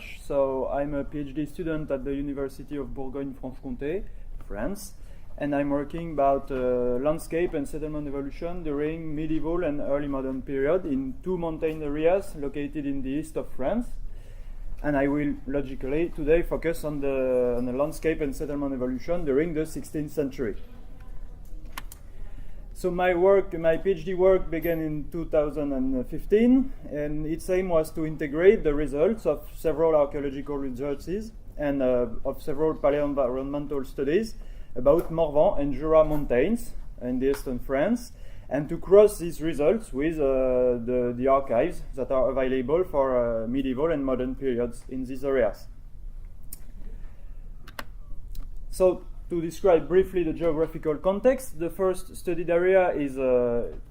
much. So I'm a PhD student at the University of Bourgogne-Franche-Comté, France, and I'm working about landscape and settlement evolution during medieval and early modern period in two mountain areas located in the east of France. And I will logically today focus on the landscape and settlement evolution during the 16th century. So my PhD work began in 2015, and its aim was to integrate the results of several archaeological researches and of several paleoenvironmental studies about Morvan and Jura mountains in the eastern France, and to cross these results with the archives that are available for medieval and modern periods in these areas. So, to describe briefly the geographical context, the first studied area is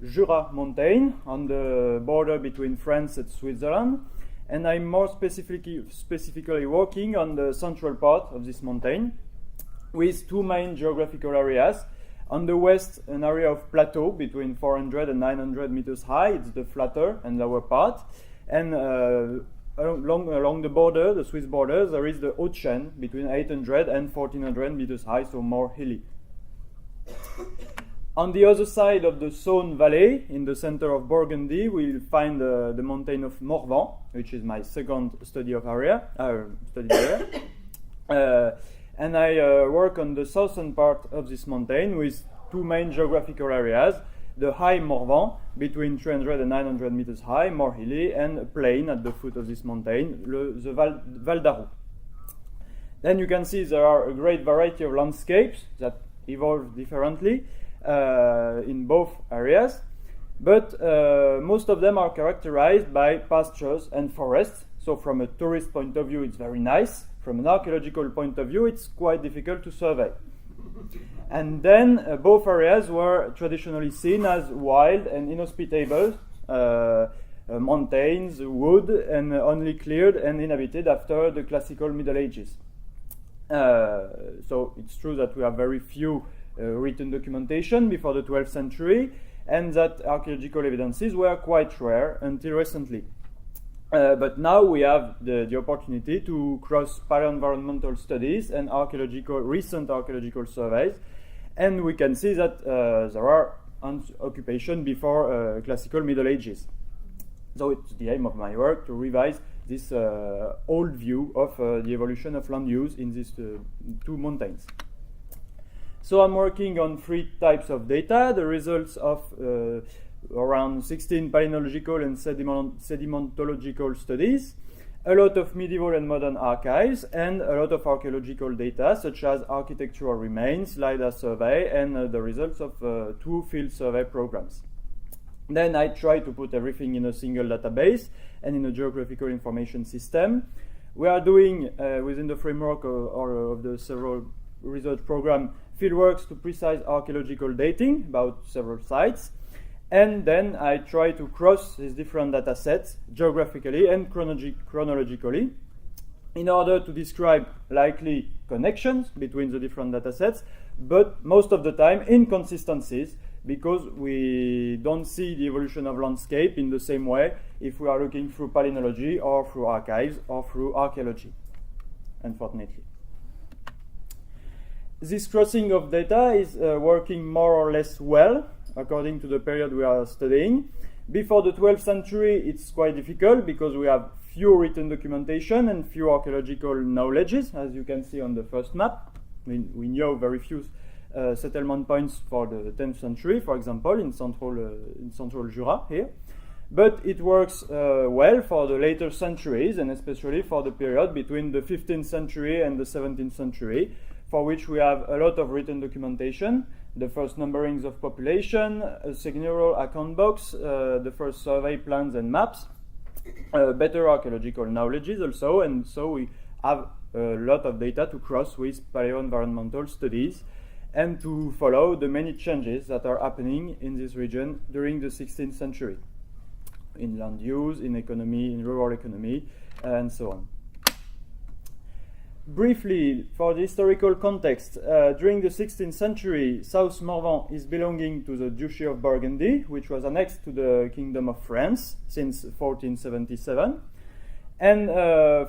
Jura mountain on the border between France and Switzerland, and I'm more specifically working on the central part of this mountain with two main geographical areas. On the west, an area of plateau between 400 and 900 meters high. It's the flatter and lower part. And along the border, the Swiss border, there is the haute chaîne between 800 and 1400 meters high, so more hilly. On the other side of the Saône Valley, in the center of Burgundy, we'll find the mountain of Morvan, which is my second study area. And I work on the southern part of this mountain with two main geographical areas: the high Morvan, between 300 and 900 meters high, more hilly, and a plain at the foot of this mountain, the Val d'Arroux. Then you can see there are a great variety of landscapes that evolve differently in both areas, but most of them are characterized by pastures and forests. So from a tourist point of view, it's very nice. From an archaeological point of view, it's quite difficult to survey. And then both areas were traditionally seen as wild and inhospitable mountains, wood, and only cleared and inhabited after the classical Middle Ages. So it's true that we have very few written documentation before the 12th century, and that archaeological evidences were quite rare until recently. But now we have the opportunity to cross paleoenvironmental studies and recent archaeological surveys, and we can see that there are occupation before classical Middle Ages. So it's the aim of my work to revise this old view of the evolution of land use in these two mountains. So I'm working on three types of data: the results of around 16 palynological and sedimentological studies, a lot of medieval and modern archives, and a lot of archaeological data such as architectural remains, LiDAR survey, and the results of two field survey programs. Then I try to put everything in a single database and in a geographical information system. We are doing, within the framework of the several research program, fieldworks to precise archaeological dating about several sites. And then I try to cross these different data sets geographically and chronologically in order to describe likely connections between the different data sets, but most of the time inconsistencies, because we don't see the evolution of landscape in the same way if we are looking through palynology or through archives or through archaeology, unfortunately. This crossing of data is working more or less well according to the period we are studying. Before the 12th century, it's quite difficult because we have few written documentation and few archaeological knowledges, as you can see on the first map. We know very few settlement points for the 10th century, for example, in central Jura here. But it works well for the later centuries, and especially for the period between the 15th century and the 17th century, for which we have a lot of written documentation, the first numberings of population, a signal account box, the first survey plans and maps, better archaeological knowledges also, and so we have a lot of data to cross with paleoenvironmental studies and to follow the many changes that are happening in this region during the 16th century, in land use, in economy, in rural economy, and so on. Briefly, for the historical context, during the 16th century, South Morvan is belonging to the Duchy of Burgundy, which was annexed to the Kingdom of France since 1477. And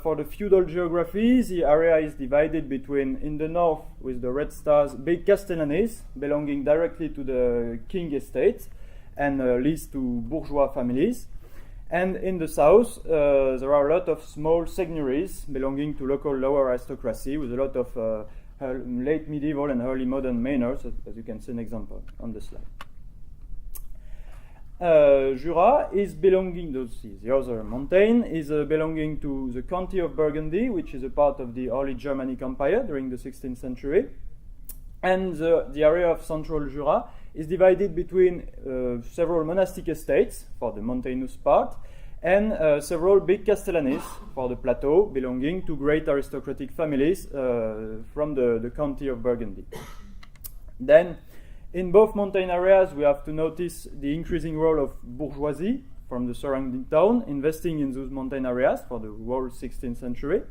for the feudal geography, the area is divided between, in the north, with the red stars, big castellanes belonging directly to the king estate and leased to bourgeois families. And in the south, there are a lot of small seigneuries belonging to local lower aristocracy, with a lot of late medieval and early modern manors, as you can see an example on the slide. Jura is belonging, the other mountain, is belonging to the county of Burgundy, which is a part of the early Germanic Empire during the 16th century. And the area of central Jura is divided between several monastic estates for the mountainous part and several big castellanes for the plateau, belonging to great aristocratic families from the county of Burgundy. Then, in both mountain areas, we have to notice the increasing role of bourgeoisie from the surrounding town, investing in those mountain areas for the whole 16th century.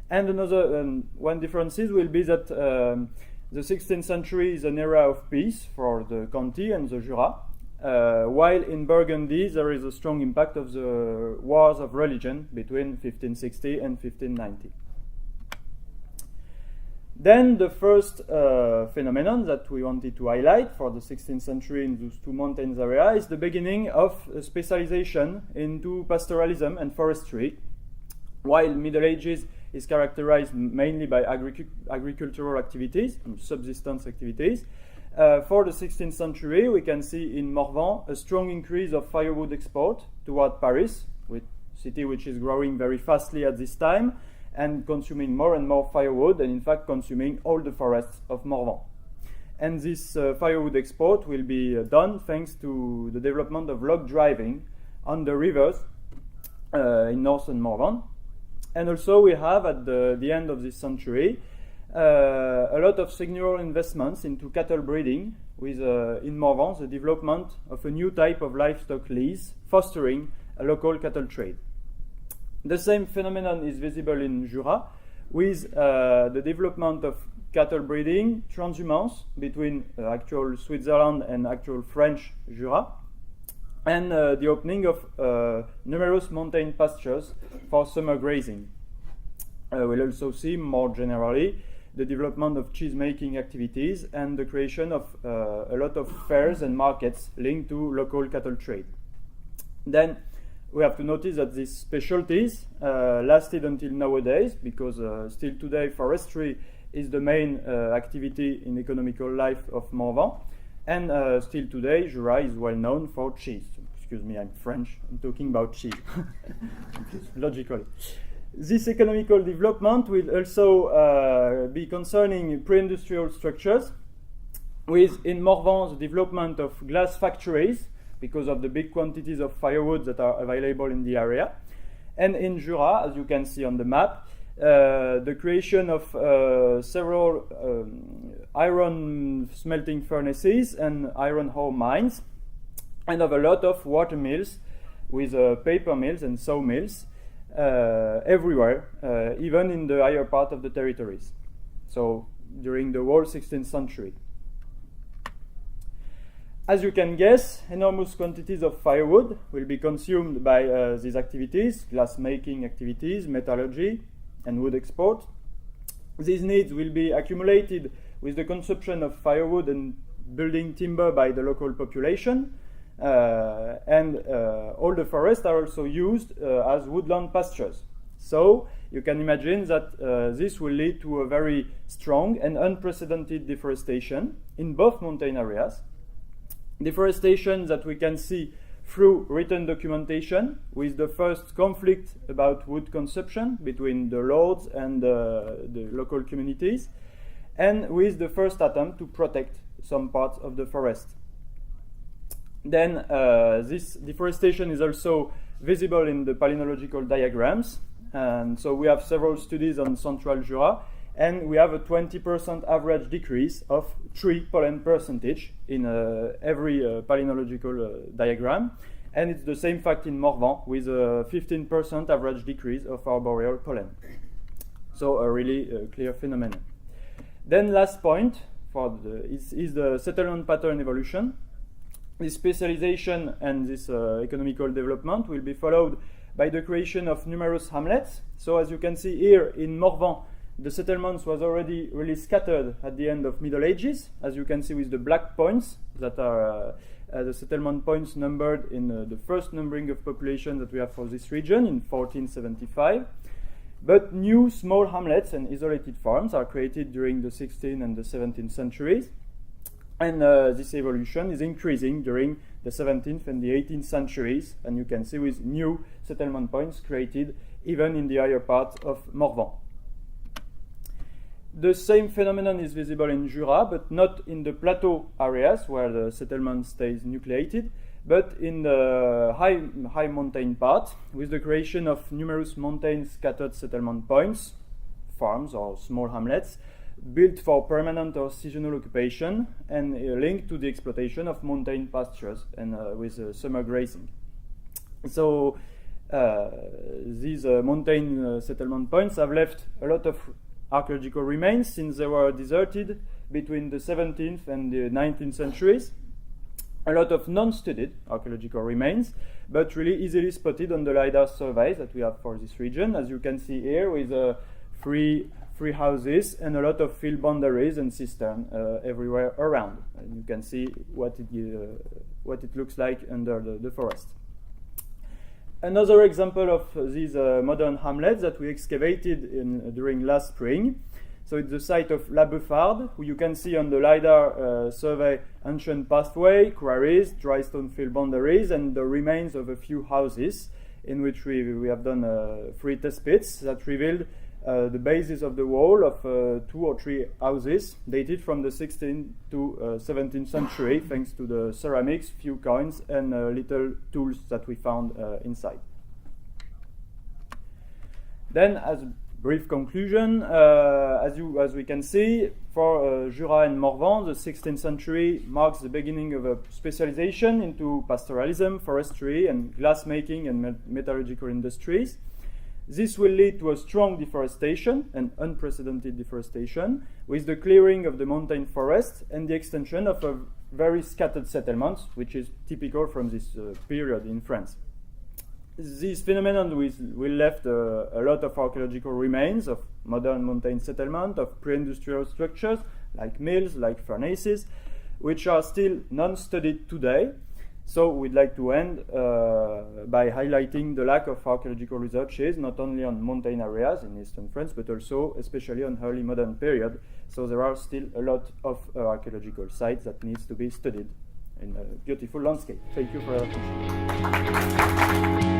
And another one difference will be that the 16th century is an era of peace for the county and the Jura, while in Burgundy there is a strong impact of the wars of religion between 1560 and 1590. Then the first phenomenon that we wanted to highlight for the 16th century in those two mountains areas is the beginning of specialization into pastoralism and forestry. While Middle Ages is characterized mainly by agricultural activities and subsistence activities, for the 16th century we can see in Morvan a strong increase of firewood export toward Paris, a city which is growing very fastly at this time, and consuming more and more firewood, and in fact consuming all the forests of Morvan. And this firewood export will be done thanks to the development of log driving on the rivers in northern Morvan. And also we have at the end of this century a lot of seigneurial investments into cattle breeding, with in Morvan the development of a new type of livestock lease, fostering a local cattle trade. The same phenomenon is visible in Jura, with the development of cattle breeding, transhumance between actual Switzerland and actual French Jura, and the opening of numerous mountain pastures for summer grazing. We'll also see more generally the development of cheese-making activities and the creation of a lot of fairs and markets linked to local cattle trade. Then we have to notice that these specialties lasted until nowadays, because still today forestry is the main activity in economical life of Morvan, and still today Jura is well known for cheese. Excuse me, I'm French, I'm talking about cheese, logically. This economical development will also be concerning pre-industrial structures, with in Morvan the development of glass factories, because of the big quantities of firewood that are available in the area. And in Jura, as you can see on the map, the creation of several iron smelting furnaces and iron ore mines, and of a lot of water mills, with paper mills and sawmills everywhere, even in the higher part of the territories. So during the whole 16th century. As you can guess, enormous quantities of firewood will be consumed by these activities, glass-making activities, metallurgy, and wood export. These needs will be accumulated with the consumption of firewood and building timber by the local population, and all the forests are also used as woodland pastures. So you can imagine that this will lead to a very strong and unprecedented deforestation in both mountain areas. Deforestation that we can see through written documentation, with the first conflict about wood consumption between the lords and the local communities, and with the first attempt to protect some parts of the forest. Then this deforestation is also visible in the palynological diagrams, and so we have several studies on central Jura, and we have a 20% average decrease of tree pollen percentage in every palynological diagram. And it's the same fact in Morvan, with a 15% average decrease of arboreal pollen. So a really clear phenomenon. Then last point is the settlement pattern evolution. This specialization and this economical development will be followed by the creation of numerous hamlets. So as you can see here in Morvan, the settlements was already really scattered at the end of Middle Ages, as you can see with the black points that are the settlement points numbered in the first numbering of population that we have for this region in 1475. But new small hamlets and isolated farms are created during the 16th and the 17th centuries. And this evolution is increasing during the 17th and the 18th centuries. And you can see with new settlement points created even in the higher part of Morvan. The same phenomenon is visible in Jura, but not in the plateau areas where the settlement stays nucleated, but in the high mountain part, with the creation of numerous mountain scattered settlement points, farms or small hamlets, built for permanent or seasonal occupation and linked to the exploitation of mountain pastures and with summer grazing. So these mountain settlement points have left a lot of archaeological remains since they were deserted between the 17th and the 19th centuries. A lot of non-studied archaeological remains, but really easily spotted on the LiDAR surveys that we have for this region, as you can see here, with free houses and a lot of field boundaries and cisterns everywhere around. And you can see what it looks like under the forest. Another example of these modern hamlets that we excavated during last spring. So it's the site of La Beuffarde, who you can see on the LiDAR survey ancient pathway, quarries, dry stone field boundaries, and the remains of a few houses, in which we have done 3 test pits that revealed the bases of the wall of 2 or 3 houses dated from the 16th to 17th century, thanks to the ceramics, few coins, and little tools that we found inside. Then, as brief conclusion, as we can see, for Jura and Morvan, the 16th century marks the beginning of a specialisation into pastoralism, forestry, and glassmaking and metallurgical industries. This will lead to a strong deforestation, and unprecedented deforestation, with the clearing of the mountain forests and the extension of a very scattered settlements, which is typical from this period in France. This phenomenon will left a lot of archaeological remains of modern mountain settlement, of pre-industrial structures, like mills, like furnaces, which are still non-studied today. So we'd like to end by highlighting the lack of archaeological researches, not only on mountain areas in eastern France, but also especially on early modern period. So there are still a lot of archaeological sites that needs to be studied in a beautiful landscape. Thank you for your attention.